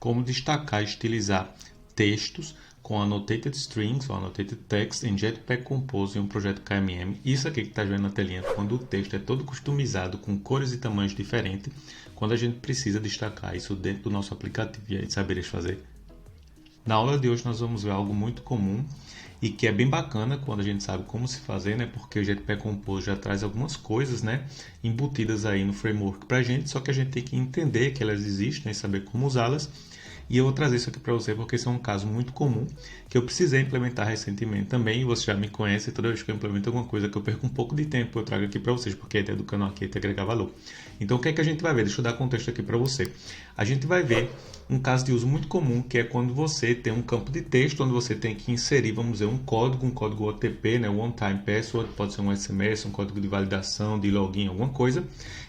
como destacar e estilizar textos com Annotated Strings ou Annotated Text em Jetpack Compose em um projeto KMM. Isso aqui que está vendo na telinha, quando o texto é todo customizado com cores e tamanhos diferentes, quando a gente precisa destacar isso dentro do nosso aplicativo. E aí, saberes fazer? Na aula de hoje nós vamos ver algo muito comum e que é bem bacana quando a gente sabe como se fazer, né? Porque o Jetpack Compose já traz algumas coisas, né, embutidas aí no framework para a gente, só que a gente tem que entender que elas existem e saber como usá-las. E eu vou trazer isso aqui para você porque esse é um caso muito comum que eu precisei implementar recentemente também. E você já me conhece, toda vez que eu implemento alguma coisa que eu perco um pouco de tempo, eu trago aqui para vocês, porque a ideia do canal aqui é te agregar valor. Então o que é que a gente vai ver? Deixa eu dar contexto aqui para você. A gente vai ver um caso de uso muito comum, que é quando você tem um campo de texto onde você tem que inserir, vamos dizer, um código OTP, né, One Time Password, pode ser um SMS, um código de validação, de login, alguma coisa.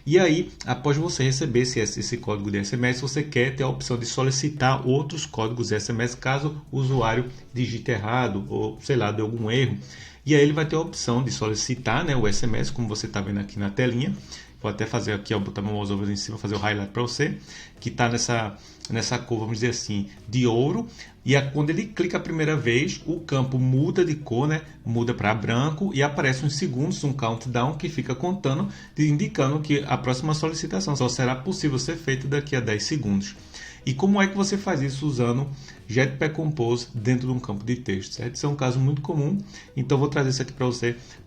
E aí, após você receber esse código de SMS, você quer ter a opção de solicitar outros códigos de SMS caso o usuário digite errado ou, sei lá, dê algum erro. E aí ele vai ter a opção de solicitar, né, o SMS, como você está vendo aqui na telinha. Vou até fazer aqui, ó, botar meu mouse em cima, fazer o highlight para você, que está nessa cor, vamos dizer assim, de ouro. E quando ele clica a primeira vez, o campo muda de cor, né? Muda para branco e aparece uns segundos, um countdown que fica contando, indicando que a próxima solicitação só será possível ser feita daqui a 10 segundos. E como é que você faz isso usando Jetpack Compose dentro de um campo de texto, certo? Isso é um caso muito comum, então vou trazer isso aqui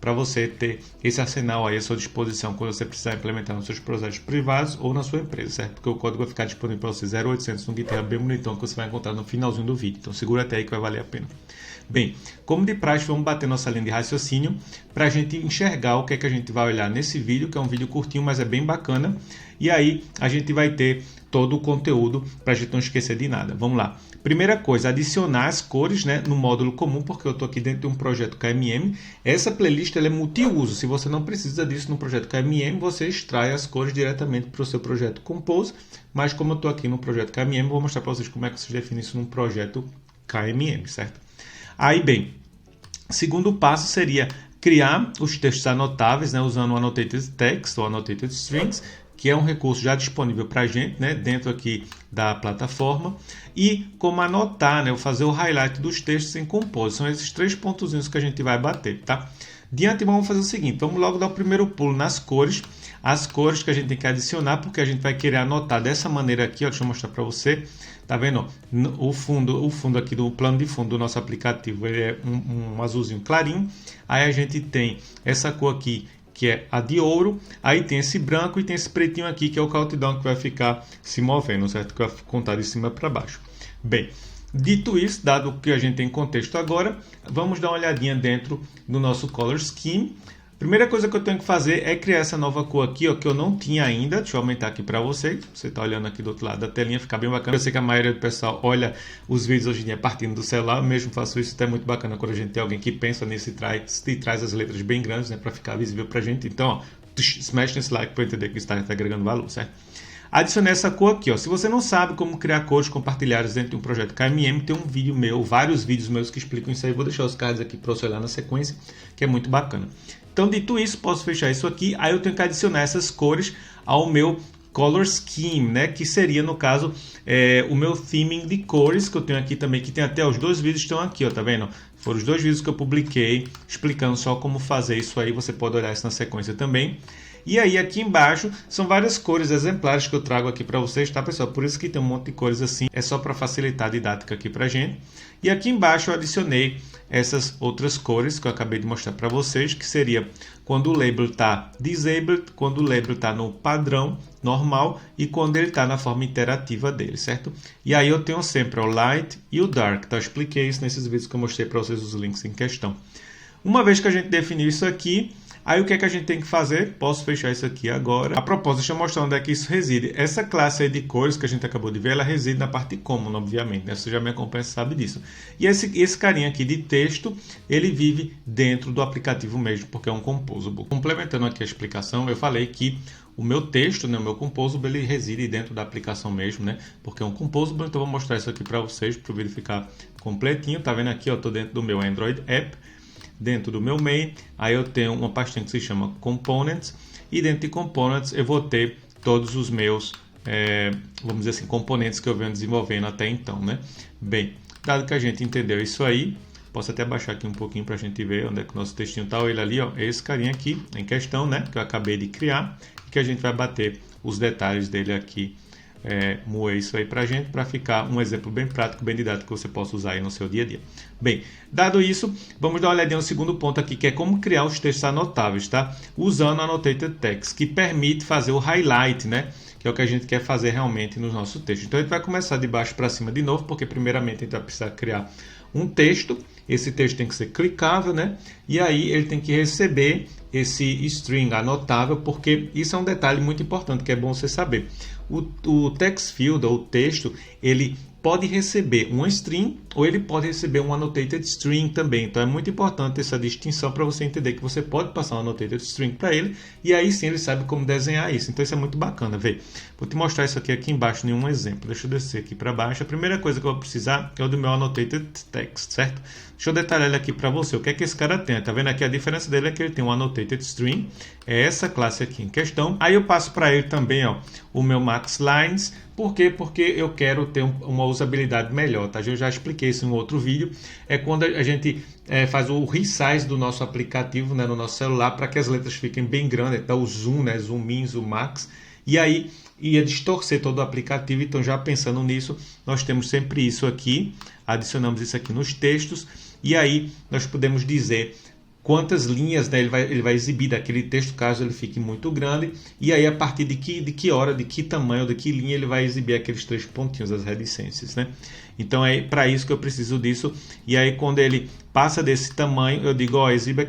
para você ter esse arsenal aí à sua disposição quando você precisar implementar nos seus projetos privados ou na sua empresa, certo? Porque o código vai ficar disponível para você 0800 no GitHub bem bonitão que você vai encontrar no finalzinho do vídeo, então segura até aí que vai valer a pena. Bem, como de praxe, vamos bater nossa linha de raciocínio para a gente enxergar o que é que a gente vai olhar nesse vídeo, que é um vídeo curtinho, mas é bem bacana. E aí a gente vai ter todo o conteúdo para a gente não esquecer de nada. Vamos lá. Primeira coisa, adicionar as cores, né, no módulo comum, porque eu estou aqui dentro de um projeto KMM. Essa playlist ela é multiuso. Se você não precisa disso no projeto KMM, você extrai as cores diretamente para o seu projeto Compose. Mas como eu estou aqui no projeto KMM, vou mostrar para vocês como é que vocês definem isso num projeto KMM, certo? Aí, bem, segundo passo seria criar os textos anotáveis, né, usando o Annotated Text ou Annotated Strings, que é um recurso já disponível para a gente, né, dentro aqui da plataforma. E como anotar, né, fazer o highlight dos textos em Compose. São esses 3 pontozinhos que a gente vai bater, tá? De antemão, vamos fazer o seguinte, vamos logo dar o primeiro pulo nas cores. As cores que a gente tem que adicionar, porque a gente vai querer anotar dessa maneira aqui, ó, deixa eu mostrar para você. Tá vendo? O fundo aqui do plano de fundo do nosso aplicativo ele é um azulzinho clarinho. Aí a gente tem essa cor aqui, que é a de ouro. Aí tem esse branco e tem esse pretinho aqui, que é o countdown que vai ficar se movendo, certo? Que vai contar de cima para baixo. Bem, dito isso, dado que a gente tem contexto agora, vamos dar uma olhadinha dentro do nosso Color Scheme. Primeira coisa que eu tenho que fazer é criar essa nova cor aqui, ó, que eu não tinha ainda. Deixa eu aumentar aqui para vocês. Você está olhando aqui do outro lado da telinha, fica bem bacana. Eu sei que a maioria do pessoal olha os vídeos hoje em dia partindo do celular. Eu mesmo faço isso, até muito bacana quando a gente tem alguém que pensa nisso e traz as letras bem grandes, né, para ficar visível para a gente. Então, ó, smash nesse like para entender que está agregando valor, certo? Adicionei essa cor aqui, ó. Se você não sabe como criar cores compartilhadas dentro de um projeto KMM, tem um vídeo meu, vários vídeos meus que explicam isso aí. Vou deixar os cards aqui para você olhar na sequência, que é muito bacana. Então, dito isso, posso fechar isso aqui. Aí eu tenho que adicionar essas cores ao meu Color Scheme, né? Que seria, no caso, o meu theming de cores, que eu tenho aqui também, que tem até os 2 vídeos estão aqui, ó, tá vendo? Foram os 2 vídeos que eu publiquei explicando só como fazer isso aí. Você pode olhar isso na sequência também. E aí aqui embaixo são várias cores exemplares que eu trago aqui para vocês, tá, pessoal? Por isso que tem um monte de cores assim, é só para facilitar a didática aqui pra gente. E aqui embaixo eu adicionei essas outras cores que eu acabei de mostrar para vocês, que seria quando o label está disabled, quando o label está no padrão normal e quando ele está na forma interativa dele, certo? E aí eu tenho sempre o light e o dark, tá? Eu expliquei isso nesses vídeos que eu mostrei para vocês, os links em questão. Uma vez que a gente definiu isso aqui, aí o que é que a gente tem que fazer? Posso fechar isso aqui agora. A propósito, deixa eu mostrar onde é que isso reside. Essa classe aí de cores que a gente acabou de ver, ela reside na parte common, obviamente, né? Você já me acompanha, você sabe disso. E esse carinha aqui de texto, ele vive dentro do aplicativo mesmo, porque é um composable. Complementando aqui a explicação, eu falei que o meu texto, né, o meu composable, ele reside dentro da aplicação mesmo, né? Porque é um composable, então eu vou mostrar isso aqui para vocês, para o vídeo ficar completinho. Tá vendo aqui, ó, tô dentro do meu Android App. Dentro do meu main, aí eu tenho uma pastinha que se chama Components, e dentro de Components eu vou ter todos os meus vamos dizer assim, componentes que eu venho desenvolvendo até então, né? Bem, dado que a gente entendeu isso aí, posso até baixar aqui um pouquinho para a gente ver onde é que o nosso textinho está. Ele ali, ó, esse carinha aqui em questão, né? Que eu acabei de criar e que a gente vai bater os detalhes dele aqui, moer isso aí para a gente, para ficar um exemplo bem prático, bem didático, que você possa usar aí no seu dia a dia. Bem, dado isso, vamos dar uma olhadinha no segundo ponto aqui, que é como criar os textos anotáveis, tá? Usando a Annotated Text, que permite fazer o highlight, né? Que é o que a gente quer fazer realmente no nosso texto. Então, a gente vai começar de baixo para cima de novo, porque primeiramente a gente vai precisar criar um texto. Esse texto tem que ser clicável, né? E aí ele tem que receber esse string anotável, porque isso é um detalhe muito importante, que é bom você saber. O text field, ou texto, ele pode receber uma string ou ele pode receber um annotated string também. Então é muito importante essa distinção para você entender que você pode passar um annotated string para ele e aí sim ele sabe como desenhar isso. Então isso é muito bacana. Vê, vou te mostrar isso aqui em baixo em um exemplo. Deixa eu descer aqui para baixo. A primeira coisa que eu vou precisar é o do meu annotated text, certo? Deixa eu detalhar ele aqui para você. O que é que esse cara tem? Tá vendo aqui? A diferença dele é que ele tem um annotated string. É essa classe aqui em questão. Aí eu passo para ele também, ó, o meu max lines. Por quê? Porque eu quero ter uma usabilidade melhor, tá? Eu já expliquei isso em um outro vídeo. É quando a gente faz o resize do nosso aplicativo, né, no nosso celular, para que as letras fiquem bem grandes. Então o zoom, né, zoom in, zoom max. E aí ia distorcer todo o aplicativo. Então já pensando nisso, nós temos sempre isso aqui. Adicionamos isso aqui nos textos. E aí nós podemos dizer quantas linhas, né, ele vai exibir daquele texto, caso ele fique muito grande. E aí a partir de que hora, de que tamanho, de que linha ele vai exibir aqueles 3 pontinhos, as reticências, né? Então é para isso que eu preciso disso. E aí quando ele passa desse tamanho, eu digo, ó, exibe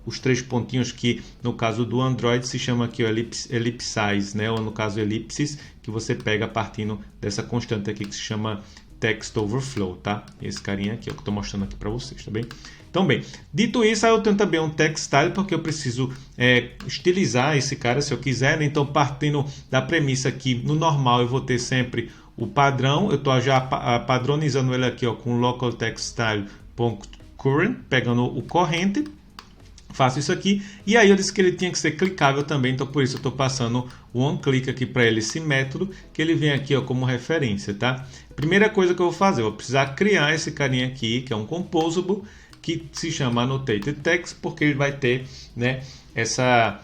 os 3 pontinhos, que no caso do Android se chama aqui o ellipsize, né? Ou no caso elipses, que você pega partindo dessa constante aqui que se chama text overflow, tá? Esse carinha aqui, ó, que eu estou mostrando aqui para vocês, tá bem? Então, bem, dito isso, aí eu tenho também um text style, porque eu preciso estilizar esse cara se eu quiser, né? Então, partindo da premissa que no normal eu vou ter sempre o padrão, eu estou já padronizando ele aqui, ó, com local text style.current, pegando o corrente. Faço isso aqui, e aí eu disse que ele tinha que ser clicável também, então por isso eu estou passando o onClick aqui para ele, esse método, que ele vem aqui, ó, como referência, tá? Primeira coisa que eu vou fazer, eu vou precisar criar esse carinha aqui, que é um composable, que se chama Annotated Text, porque ele vai ter, né, essa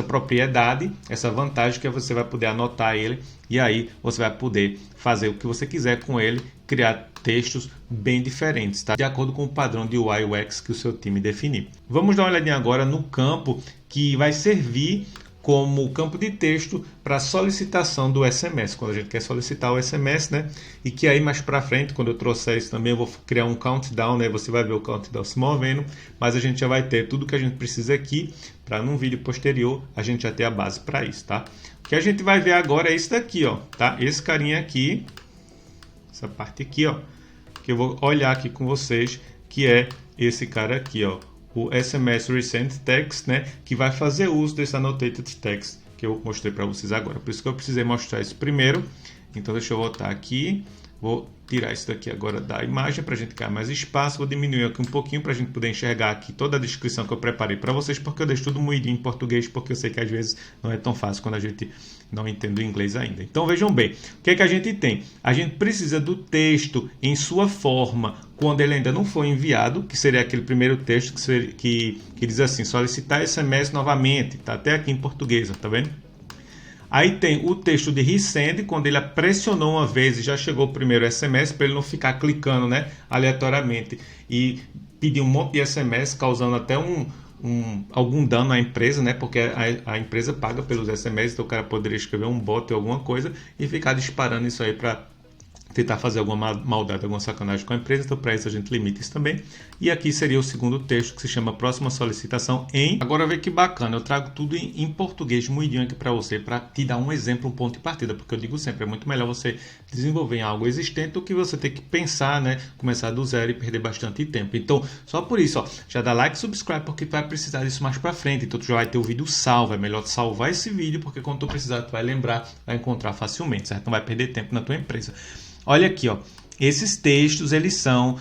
propriedade, essa vantagem que você vai poder anotar ele, e aí você vai poder fazer o que você quiser com ele, criar textos bem diferentes, tá? De acordo com o padrão de UI UX que o seu time definir. Vamos dar uma olhadinha agora no campo que vai servir como campo de texto para solicitação do SMS, quando a gente quer solicitar o SMS, né? E que aí mais para frente, quando eu trouxer isso também, eu vou criar um countdown, né? Você vai ver o countdown se movendo, mas a gente já vai ter tudo que a gente precisa aqui para num vídeo posterior a gente já ter a base para isso, tá? O que a gente vai ver agora é isso daqui, ó, tá? Esse carinha aqui, essa parte aqui, ó, que eu vou olhar aqui com vocês, que é esse cara aqui, ó, o SMS Recent Text, né, que vai fazer uso desse Annotated Text que eu mostrei para vocês agora. Por isso que eu precisei mostrar isso primeiro. Então deixa eu voltar aqui, vou tirar isso daqui agora da imagem para a gente ganhar mais espaço. Vou diminuir aqui um pouquinho para a gente poder enxergar aqui toda a descrição que eu preparei para vocês, porque eu deixo tudo moidinho em português, porque eu sei que às vezes não é tão fácil quando a gente não entende o inglês ainda. Então vejam bem, o que é que a gente tem? A gente precisa do texto em sua forma, quando ele ainda não foi enviado, que seria aquele primeiro texto que diz assim, solicitar SMS novamente, tá até aqui em português, tá vendo? Aí tem o texto de resend, quando ele pressionou uma vez e já chegou o primeiro SMS, para ele não ficar clicando, né, aleatoriamente e pedir um monte de SMS, causando até algum dano à empresa, né, porque a empresa paga pelos SMS, então o cara poderia escrever um bot ou alguma coisa e ficar disparando isso aí para tentar fazer alguma maldade, alguma sacanagem com a empresa. Então para isso a gente limita isso também. E aqui seria o segundo texto, que se chama próxima solicitação em... Agora vê que bacana, eu trago tudo em português moidinho aqui para você, para te dar um exemplo, um ponto de partida, porque eu digo sempre, é muito melhor você desenvolver em algo existente do que você ter que pensar, né, começar do zero e perder bastante tempo. Então só por isso, ó, já dá like e subscribe, porque vai precisar disso mais para frente. Então tu já vai ter o vídeo salvo, é melhor salvar esse vídeo, porque quando tu precisar tu vai lembrar, vai encontrar facilmente, certo? Não vai perder tempo na tua empresa. Olha aqui, ó, esses textos eles são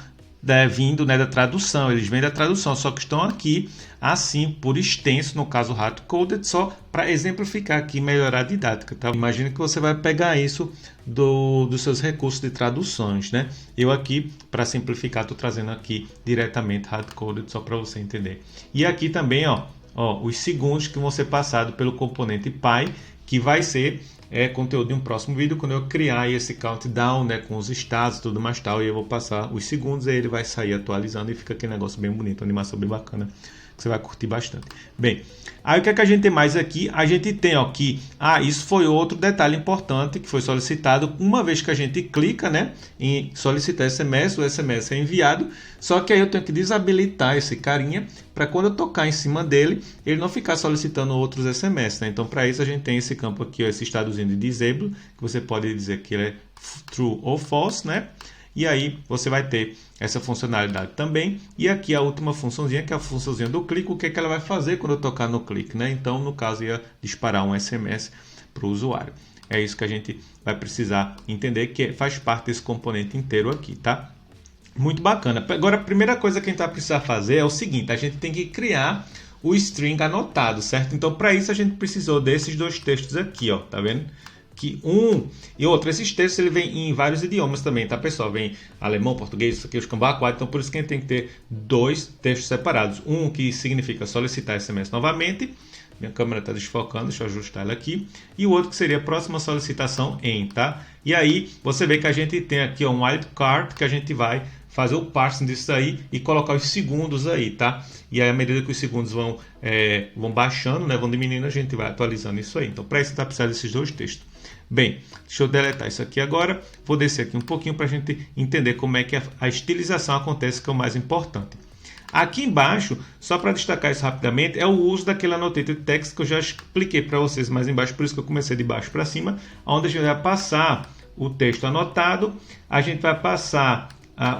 vindo, né, da tradução, eles vêm da tradução, só que estão aqui assim por extenso, no caso hard-coded, só para exemplificar aqui, melhorar a didática, tá? Imagina que você vai pegar isso dos seus recursos de traduções, né? Eu aqui, para simplificar, estou trazendo aqui diretamente hard-coded, só para você entender. E aqui também, ó, os segundos que vão ser passados pelo componente Py, que vai ser conteúdo de um próximo vídeo, quando eu criar esse countdown, né, com os estados e tudo mais tal, e eu vou passar os segundos, aí ele vai sair atualizando e fica aquele negócio bem bonito, uma animação bem bacana, que você vai curtir bastante. Bem, aí o que é que a gente tem mais aqui? A gente tem aqui, isso foi outro detalhe importante que foi solicitado, uma vez que a gente clica, né, em solicitar SMS, o SMS é enviado, só que aí eu tenho que desabilitar esse carinha, para quando eu tocar em cima dele, ele não ficar solicitando outros SMS, né? Então, para isso a gente tem esse campo aqui, ó, esse estadozinho de disable, que você pode dizer que ele é true ou false, né? E aí você vai ter essa funcionalidade também. E aqui a última funçãozinha, que é a funçãozinha do clique, o que é que ela vai fazer quando eu tocar no clique, né? Então, no caso, ia disparar um SMS para o usuário. É isso que a gente vai precisar entender, que faz parte desse componente inteiro aqui, tá? Muito bacana. Agora, a primeira coisa que a gente vai precisar fazer é o seguinte, a gente tem que criar o string anotado, certo? Então, para isso, a gente precisou desses dois textos aqui, ó, tá vendo? Que um e outro, esses textos ele vem em vários idiomas também, tá, pessoal? Vem alemão, português, isso aqui, os cambá 4, então por isso que a gente tem que ter dois textos separados. Um que significa solicitar SMS novamente, minha câmera está desfocando, deixa eu ajustar ela aqui. E o outro que seria a próxima solicitação em, tá? E aí, você vê que a gente tem aqui um wildcard, que a gente vai fazer o parsing disso aí e colocar os segundos aí, tá? E aí, à medida que os segundos vão baixando, né, vão diminuindo, a gente vai atualizando isso aí. Então, para isso, está precisando desses dois textos. Bem, deixa eu deletar isso aqui agora. Vou descer aqui um pouquinho para a gente entender como é que a estilização acontece, que é o mais importante. Aqui embaixo, só para destacar isso rapidamente, é o uso daquele annotated text que eu já expliquei para vocês mais embaixo, por isso que eu comecei de baixo para cima, onde a gente vai passar o texto anotado, a gente vai passar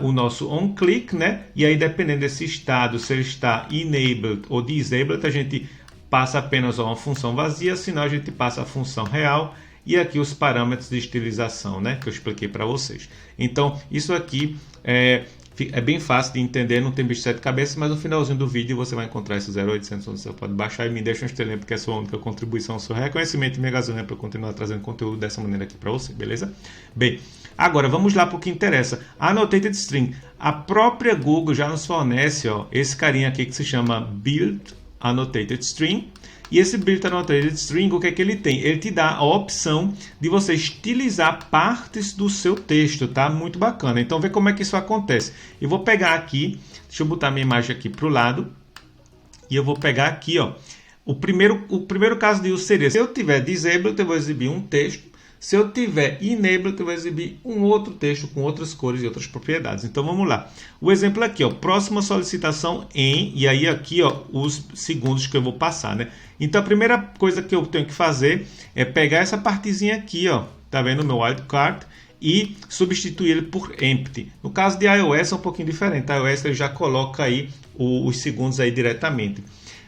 o nosso onClick, né? E aí, dependendo desse estado, se ele está enabled ou disabled, a gente passa apenas uma função vazia, senão a gente passa a função real e aqui os parâmetros de estilização, né? Que eu expliquei para vocês. Então, isso aqui é bem fácil de entender, não tem bicho de sete cabeças, mas no finalzinho do vídeo você vai encontrar esse 0800 onde você pode baixar e me deixa um estrelinha, porque é a sua única contribuição, o seu reconhecimento e minha gasolina para eu continuar trazendo conteúdo dessa maneira aqui para você, beleza? Bem, agora vamos lá para o que interessa. Annotated String. A própria Google já nos fornece, ó, esse carinha aqui que se chama Build Annotated String. E esse Build Annotated String, o que é que ele tem? Ele te dá a opção de você estilizar partes do seu texto, tá? Muito bacana. Então, vê como é que isso acontece. Eu vou pegar aqui, deixa eu botar minha imagem aqui para o lado, e eu vou pegar aqui, ó, o primeiro caso de uso seria, se eu tiver disabled, eu vou exibir um texto. Se eu tiver enabled, eu vou exibir um outro texto com outras cores e outras propriedades. Então, vamos lá. O exemplo aqui, ó, próxima solicitação em, e aí aqui, ó, os segundos que eu vou passar, né? Então, a primeira coisa que eu tenho que fazer é pegar essa partezinha aqui, ó, tá vendo o meu wildcard, e substituir ele por empty. No caso de iOS é um pouquinho diferente. A iOS ele já coloca aí os segundos aí diretamente.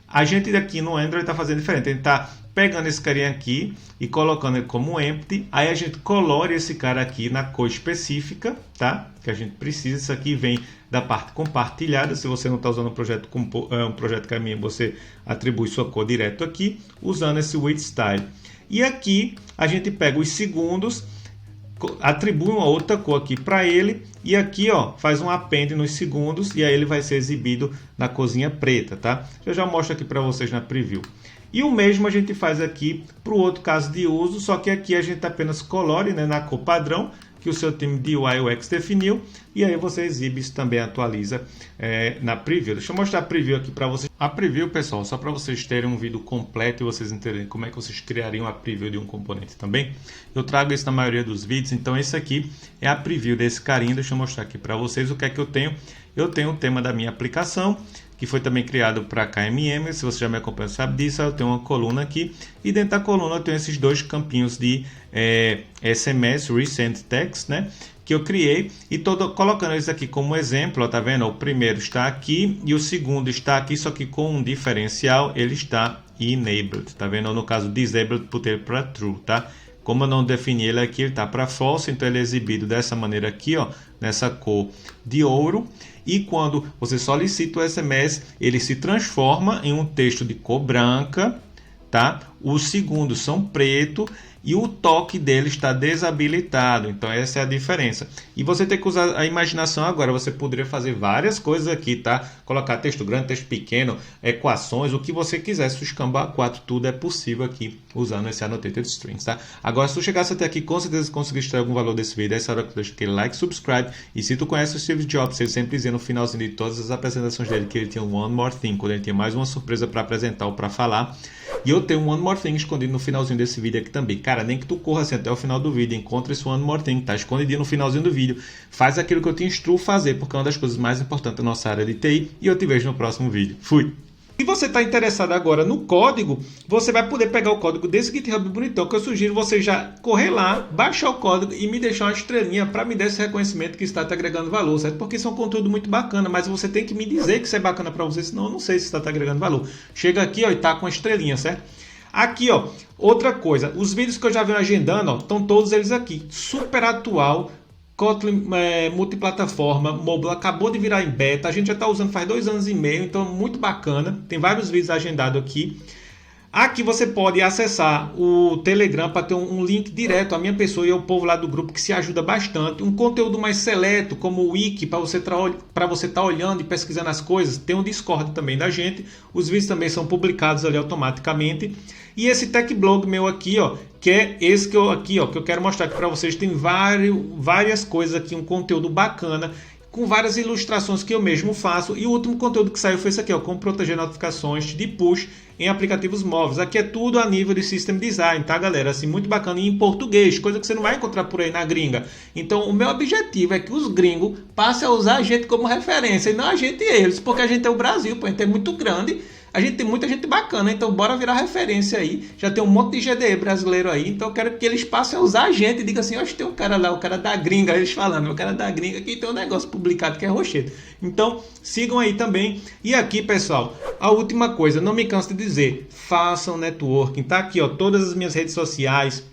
A gente aqui no Android está fazendo diferente. A gente está pegando esse carinha aqui e colocando ele como empty. Aí a gente colore esse cara aqui na cor específica, tá? Que a gente precisa. Isso aqui vem da parte compartilhada. Se você não está usando um projeto KMM, você atribui sua cor direto aqui, usando esse with style. E aqui a gente pega os segundos, atribui uma outra cor aqui para ele e aqui, ó, faz um append nos segundos e aí ele vai ser exibido na corzinha preta, tá? Eu já mostro aqui para vocês na preview. E o mesmo a gente faz aqui para o outro caso de uso, só que aqui a gente apenas colore, né, na cor padrão que o seu time de UI UX definiu, e aí você exibe isso também, atualiza na preview. Deixa eu mostrar a preview aqui para vocês. A preview, pessoal, só para vocês terem um vídeo completo e vocês entenderem como é que vocês criariam a preview de um componente também. Eu trago isso na maioria dos vídeos, então esse aqui é a preview desse carinha. Deixa eu mostrar aqui para vocês o que é que eu tenho. Eu tenho o tema da minha aplicação, que foi também criado para KMM, se você já me acompanha sabe disso. Eu tenho uma coluna aqui, e dentro da coluna eu tenho esses dois campinhos de SMS, Recent Text, né, que eu criei, e estou colocando eles aqui como exemplo, ó, tá vendo? O primeiro está aqui, e o segundo está aqui, só que com um diferencial, ele está enabled, tá vendo? No caso, disabled, botei para true, tá? Como eu não defini ele aqui, ele está para false, então ele é exibido dessa maneira aqui, ó, nessa cor de ouro. E quando você solicita o SMS, ele se transforma em um texto de cor branca, tá? Os segundos são preto e o toque dele está desabilitado. Então essa é a diferença. E você tem que usar a imaginação agora. Você poderia fazer várias coisas aqui, tá? Colocar texto grande, texto pequeno, equações, o que você quiser. Se o Escamba 4, tudo é possível aqui usando esse Annotated Strings, tá? Agora, se tu chegasse até aqui, com certeza conseguiste ter algum valor desse vídeo. Essa hora que tu deixa aquele like, subscribe. E se tu conhece o Steve Jobs, ele sempre dizia no finalzinho de todas as apresentações dele que ele tinha um One More Thing, quando ele tinha mais uma surpresa para apresentar ou para falar. E eu tenho um One More Thing escondido no finalzinho desse vídeo aqui também. Cara, nem que tu corra assim até o final do vídeo, encontra esse One More Thing, tá escondidinho no finalzinho do vídeo. Faz aquilo que eu te instruo fazer, porque é uma das coisas mais importantes da nossa área de TI. E eu te vejo no próximo vídeo. Fui! Se você está interessado agora no código, você vai poder pegar o código desse GitHub bonitão, que eu sugiro você já correr lá, baixar o código e me deixar uma estrelinha para me dar esse reconhecimento que está te agregando valor, certo? Porque isso é um conteúdo muito bacana, mas você tem que me dizer que isso é bacana para você, senão eu não sei se está te agregando valor. Chega aqui, ó, e tá com a estrelinha, certo? Aqui, ó, outra coisa, os vídeos que eu já venho agendando, ó, estão todos eles aqui, super atual. Kotlin multiplataforma, mobile, acabou de virar em beta, a gente já está usando faz 2 anos e meio, então muito bacana, tem vários vídeos agendados aqui. Aqui você pode acessar o Telegram para ter um link direto à minha pessoa e ao povo lá do grupo que se ajuda bastante. Um conteúdo mais seleto, como o Wiki, para você estar olhando e pesquisando as coisas. Tem um Discord também da gente. Os vídeos também são publicados ali automaticamente. E esse tech blog meu aqui, ó, que é esse que eu quero mostrar aqui para vocês. Tem várias coisas aqui, um conteúdo bacana, com várias ilustrações que eu mesmo faço. E o último conteúdo que saiu foi esse aqui, ó, como proteger notificações de push em aplicativos móveis. Aqui é tudo a nível de System Design, tá, galera? Assim, muito bacana e em português, coisa que você não vai encontrar por aí na gringa. Então, o meu objetivo é que os gringos passem a usar a gente como referência e não a gente e eles, porque a gente é o Brasil, pô, a gente é muito grande. A gente tem muita gente bacana, então bora virar referência aí. Já tem um monte de GDE brasileiro aí, então eu quero que eles passem a usar a gente e digam assim, hoje tem um cara lá, o cara da gringa, eles falando, o cara da gringa que tem um negócio publicado que é rochedo. Então sigam aí também. E aqui, pessoal, a última coisa, não me canso de dizer, façam networking, tá aqui, ó, todas as minhas redes sociais,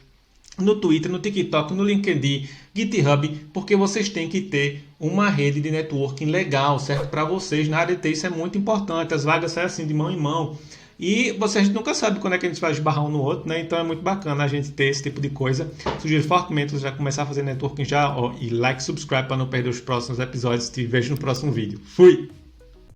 no Twitter, no TikTok, no LinkedIn, GitHub, porque vocês têm que ter uma rede de networking legal, certo? Para vocês, na área de TI, isso é muito importante. As vagas saem assim de mão em mão. E vocês nunca sabem quando é que a gente vai esbarrar um no outro, né? Então é muito bacana a gente ter esse tipo de coisa. Sugiro fortemente você já começar a fazer networking já, ó, e like, subscribe para não perder os próximos episódios. Te vejo no próximo vídeo. Fui!